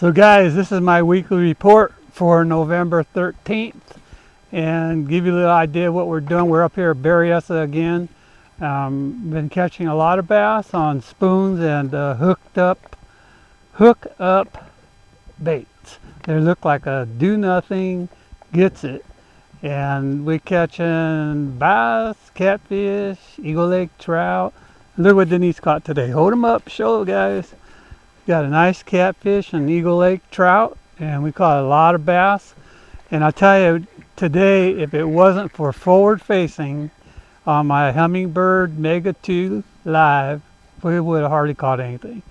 So guys, this is my weekly report for November 13th, and give you a little idea of what we're doing. We're up here at Berryessa again. Been catching a lot of bass on spoons and hook up baits. They look like a do nothing gets it, and we catching bass, catfish, Eagle Lake trout. Look what Denise caught today. Hold them up, show guys. Got a nice catfish and Eagle Lake trout, and we caught a lot of bass. And I'll tell you, today, if it wasn't for forward facing on my Humminbird Mega 2 Live, we would have hardly caught anything.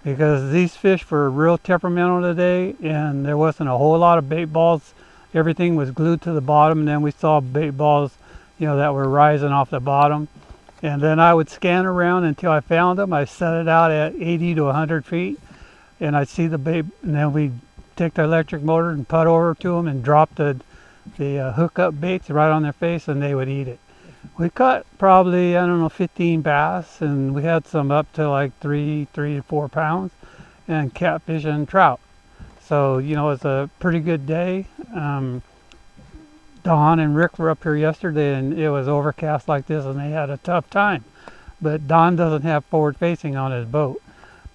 Because these fish were real temperamental today, and there wasn't a whole lot of bait balls. Everything was glued to the bottom, and then we saw bait balls, that were rising off the bottom. And then I would scan around until I found them. I set it out at 80 to 100 feet, and I'd see the bait, and then we'd take the electric motor and putt over to them and drop the hook-up baits right on their face, and they would eat it. We caught probably, 15 bass, and we had some up to like 3 to 4 pounds, and catfish and trout. So, it was a pretty good day. Don and Rick were up here yesterday, and it was overcast like this, and they had a tough time. But Don doesn't have forward facing on his boat.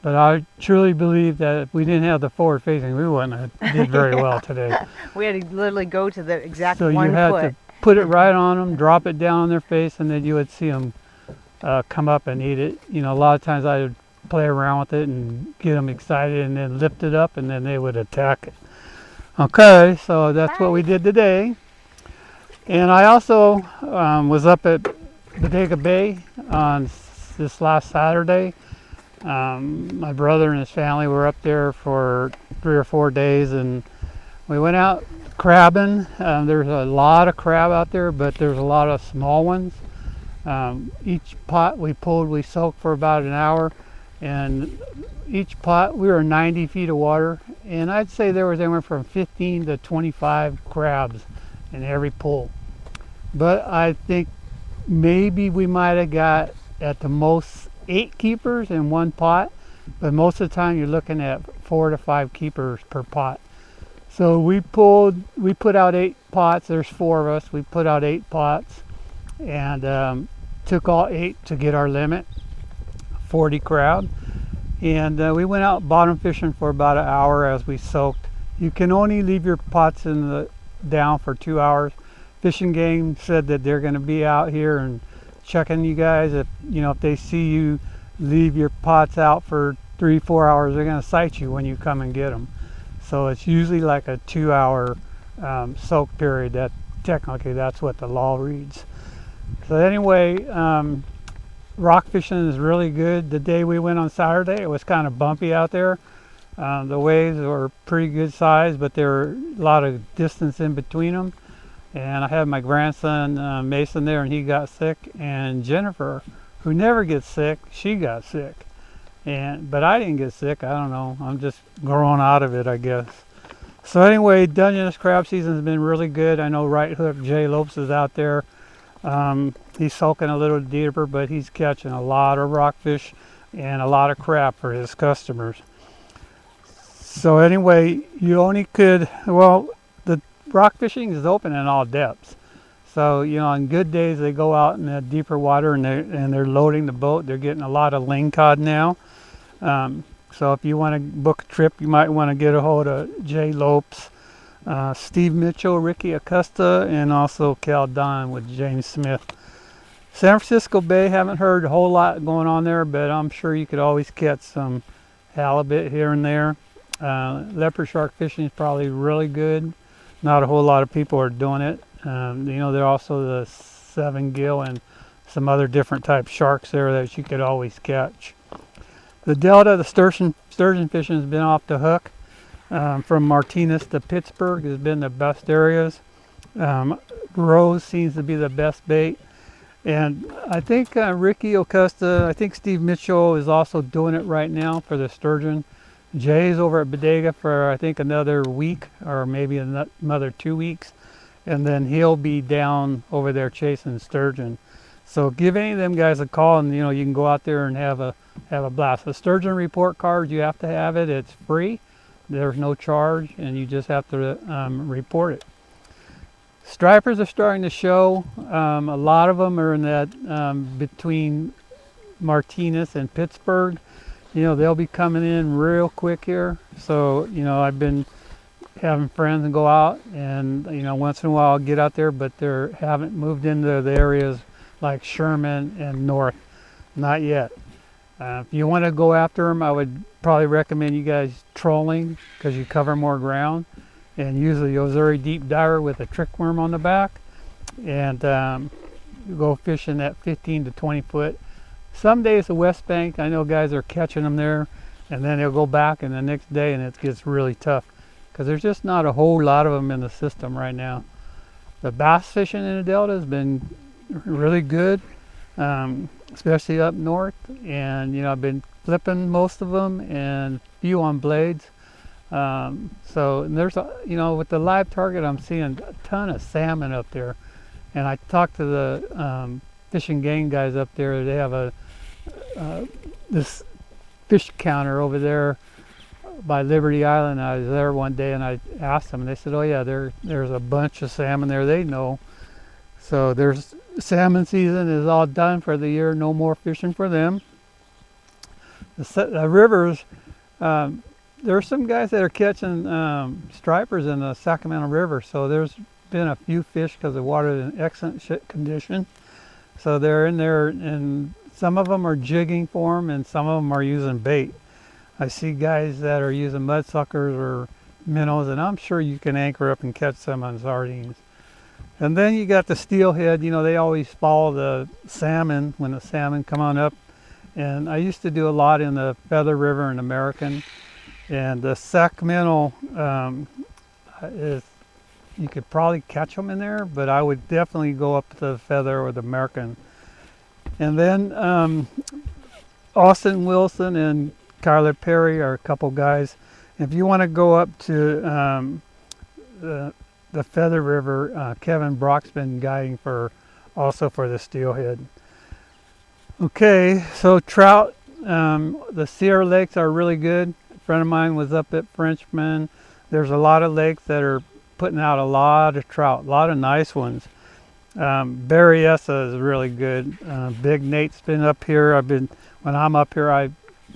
But I truly believe that if we didn't have the forward facing, we wouldn't have did very well today. We had to literally go to the exact so 1 foot. So you had to put it right on them, drop it down on their face, and then you would see them come up and eat it. A lot of times I would play around with it and get them excited, and then lift it up, and then they would attack it. Okay, so that's what we did today. And I also was up at Bodega Bay on this last Saturday. My brother and his family were up there for 3 or 4 days, and we went out crabbing. There's a lot of crab out there, but there's a lot of small ones. Each pot we pulled, we soaked for about an hour, and each pot we were 90 feet of water, and I'd say there was anywhere from 15 to 25 crabs in every pull. But I think maybe we might have got at the most 8 keepers in one pot, but most of the time you're looking at 4 to 5 keepers per pot. So we put out 8 pots. There's 4 of us. We put out 8 pots, and took all 8 to get our limit, 40 crab. And we went out bottom fishing for about an hour as we soaked. You can only leave your pots down for 2 hours. Fishing game said that they're going to be out here and checking you guys. If they see you leave your pots out for 3-4 hours, they're going to cite you when you come and get them. So it's usually like a 2-hour soak period. That technically that's what the law reads. So anyway, rock fishing is really good. The day we went on Saturday, it was kind of bumpy out there. The waves were pretty good size, but there were a lot of distance in between them. And I had my grandson Mason there, and he got sick. And Jennifer, who never gets sick, she got sick. But I didn't get sick. I don't know. I'm just growing out of it, I guess. So anyway, Dungeness crab season has been really good. I know Right Hook Jay Lopes is out there. He's soaking a little deeper, but he's catching a lot of rockfish and a lot of crab for his customers. So anyway, you only could, the rock fishing is open in all depths. So, on good days they go out in the deeper water, and they're loading the boat. They're getting a lot of lingcod now. So if you want to book a trip, you might want to get a hold of Jay Lopes, Steve Mitchell, Ricky Acosta, and also Cal Don with James Smith. San Francisco Bay, haven't heard a whole lot going on there, but I'm sure you could always catch some halibut here and there. Leopard shark fishing is probably really good. Not a whole lot of people are doing it. There are also the 7-gill and some other different type sharks there that you could always catch. The Delta, the sturgeon fishing has been off the hook. From Martinez to Pittsburgh has been the best areas. Rose seems to be the best bait. And I think Ricky Acosta, I think Steve Mitchell is also doing it right now for the sturgeon. Jay's over at Bodega for I think another week or maybe another 2 weeks, and then he'll be down over there chasing sturgeon. So give any of them guys a call, and you can go out there and have a blast. The sturgeon report card, you have to have it. It's free. There's no charge, and you just have to report it. Stripers are starting to show. A lot of them are in that between Martinez and Pittsburgh. They'll be coming in real quick here. So, I've been having friends go out, and once in a while I'll get out there, but they haven't moved into the areas like Sherman and North, not yet. If you want to go after them, I would probably recommend you guys trolling, because you cover more ground, and use the Ozuri deep diver with a trick worm on the back, and go fishing at 15 to 20 foot. Some days the West Bank, I know guys are catching them there, and then they'll go back and the next day, and it gets really tough because there's just not a whole lot of them in the system right now. The bass fishing in the Delta has been really good, especially up north, and I've been flipping most of them and few on blades. So and there's with the live target, I'm seeing a ton of salmon up there, and I talked to the fishing game guys up there. They have this fish counter over there by Liberty Island. I was there one day and I asked them, and they said, oh yeah, there's a bunch of salmon there. They know. So there's salmon season is all done for the year. No more fishing for them. The rivers, there are some guys that are catching stripers in the Sacramento River. So there's been a few fish because the water is in excellent condition. So they're in there, and some of them are jigging for them, and some of them are using bait. I see guys that are using mudsuckers or minnows, and I'm sure you can anchor up and catch some on sardines. And then you got the steelhead. They always follow the salmon when the salmon come on up. And I used to do a lot in the Feather River and American. And the Sacramento you could probably catch them in there, but I would definitely go up to the Feather or the American. And then Austin Wilson and Kyler Perry are a couple guys. If you want to go up to the Feather River, Kevin Brock's been guiding also for the steelhead. Okay, so trout, the Sierra Lakes are really good. A friend of mine was up at Frenchman. There's a lot of lakes that are putting out a lot of trout, a lot of nice ones. Berryessa is really good. Big Nate's been up here. When I'm up here, I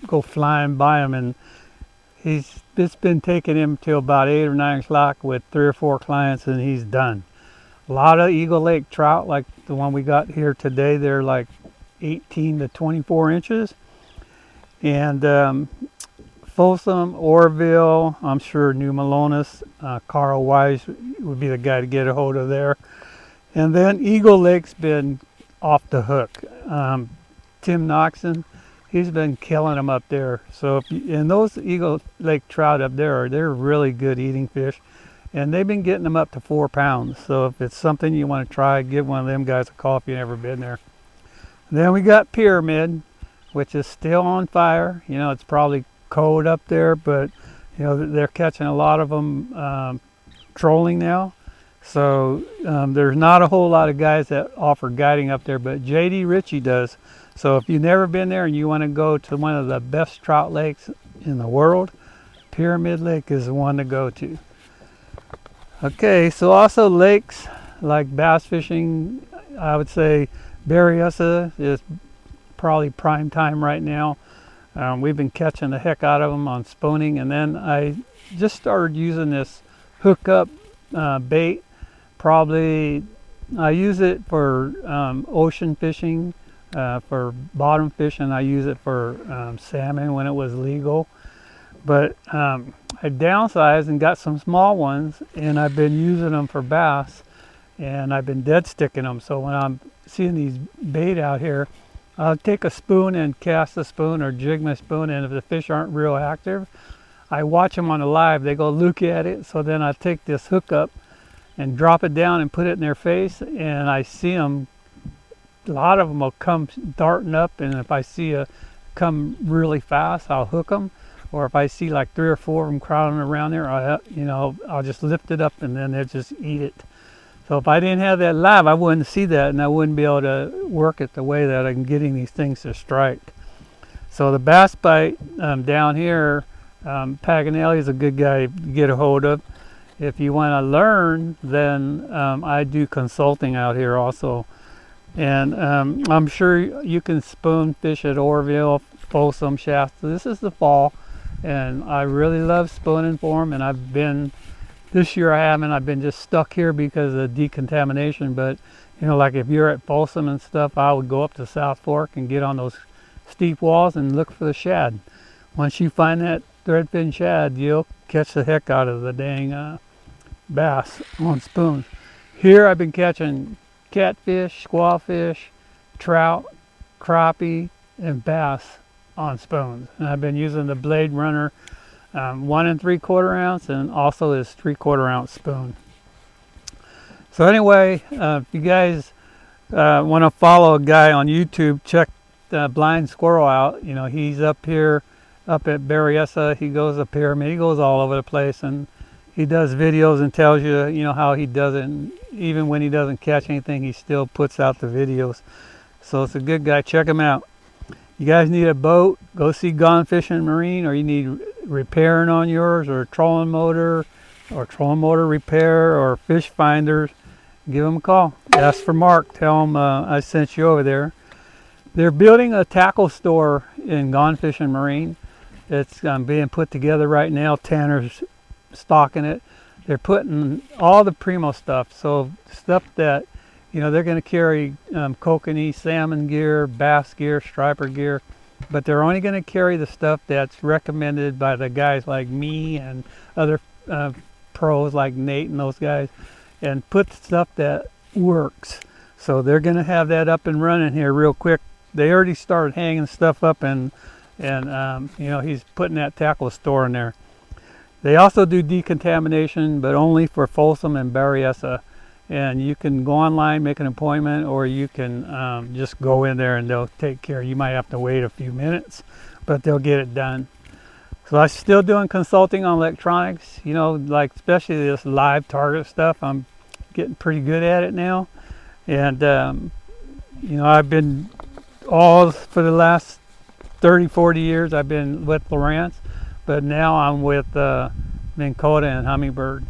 go flying by him, and it's been taking him till about 8 or 9 o'clock with 3 or 4 clients, and he's done. A lot of Eagle Lake trout, like the one we got here today. They're like 18 to 24 inches. And Folsom, Orville, I'm sure New Melones, Carl Wise would be the guy to get a hold of there. And then Eagle Lake's been off the hook. Tim Noxon, he's been killing them up there. So and those Eagle Lake trout up there, they're really good eating fish. And they've been getting them up to 4 pounds. So if it's something you want to try, give one of them guys a call if you've never been there. And then we got Pyramid, which is still on fire. It's probably cold up there, but they're catching a lot of them trolling now. So there's not a whole lot of guys that offer guiding up there, but JD Ritchie does. So if you've never been there and you want to go to one of the best trout lakes in the world, Pyramid Lake is the one to go to. Okay, so also lakes like bass fishing, I would say Berryessa is probably prime time right now. We've been catching the heck out of them on spooning, and then I just started using this hookup bait. Probably I use it for ocean fishing, for bottom fishing. I use it for salmon when it was legal. But I downsized and got some small ones, and I've been using them for bass, and I've been dead sticking them. So when I'm seeing these bait out here, I'll take a spoon and cast the spoon or jig my spoon, and if the fish aren't real active, I watch them on the live. They go look at it, so then I take this hook up and drop it down and put it in their face, and I see them. A lot of them will come darting up, and if I see a come really fast, I'll hook them. Or if I see like 3 or 4 of them crowding around there, I'll just lift it up, and then they'll just eat it. So if I didn't have that live, I wouldn't see that, and I wouldn't be able to work it the way that I'm getting these things to strike. So the bass bite down here, Paganelli is a good guy to get a hold of. If you want to learn, then I do consulting out here also. And I'm sure you can spoon fish at Orville, Folsom, Shasta. This is the fall, and I really love spooning for them. And I've been, this year I haven't. I've been just stuck here because of decontamination. But, you know, like if you're at Folsom and stuff, I would go up to South Fork and get on those steep walls and look for the shad. Once you find that threadfin shad, you'll catch the heck out of the dang bass on spoons. Here I've been catching catfish, squawfish, trout, crappie, and bass on spoons. And I've been using the Blade Runner 1 3/4 ounce and also this 3/4 ounce spoon. So anyway, if you guys want to follow a guy on YouTube, check Blind Squirrel out. You know, he's up here, up at Berryessa. He goes up here. I mean, he goes all over the place, and he does videos and tells you, you know, how he does it. And even when he doesn't catch anything, he still puts out the videos. So it's a good guy. Check him out. You guys need a boat, go see Gone Fishing Marine, or you need repairing on yours, or trolling motor repair, or fish finders, give them a call. Ask for Mark. Tell him I sent you over there. They're building a tackle store in Gone Fishing Marine. It's being put together right now. Tanner's stocking it. They're putting all the primo stuff, so stuff that, you know, they're going to carry kokanee, salmon gear, bass gear, striper gear, but they're only going to carry the stuff that's recommended by the guys like me and other pros like Nate and those guys, and put stuff that works. So they're going to have that up and running here real quick. They already started hanging stuff up, and you know, he's putting that tackle store in there. They also do decontamination, but only for Folsom and Berryessa. And you can go online, make an appointment, or you can just go in there and they'll take care. You might have to wait a few minutes, but they'll get it done. So I'm still doing consulting on electronics, you know, like especially this live target stuff. I'm getting pretty good at it now. And, you know, I've been all for the last 30, 40 years, I've been with Lowrance. But now I'm with Minn Kota and Humminbird.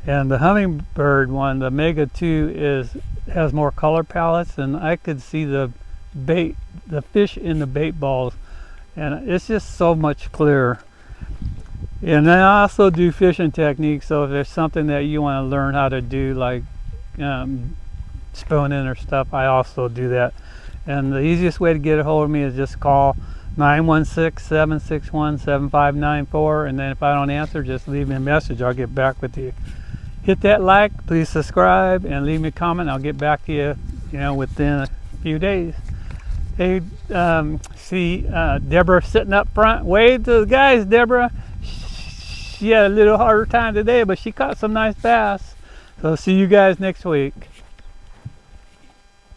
And the Humminbird one, the Mega 2, has more color palettes, and I could see the fish in the bait balls, and it's just so much clearer. And then I also do fishing techniques, so if there's something that you want to learn how to do, like spooning or stuff, I also do that. And the easiest way to get a hold of me is just call 916-761-7594, and then if I don't answer, just leave me a message. I'll get back with you. Hit that like, please subscribe, and leave me a comment. I'll get back to you, you know, within a few days. Hey, see Deborah sitting up front. Wave to the guys, Deborah. She had a little harder time today, but she caught some nice bass. So see you guys next week.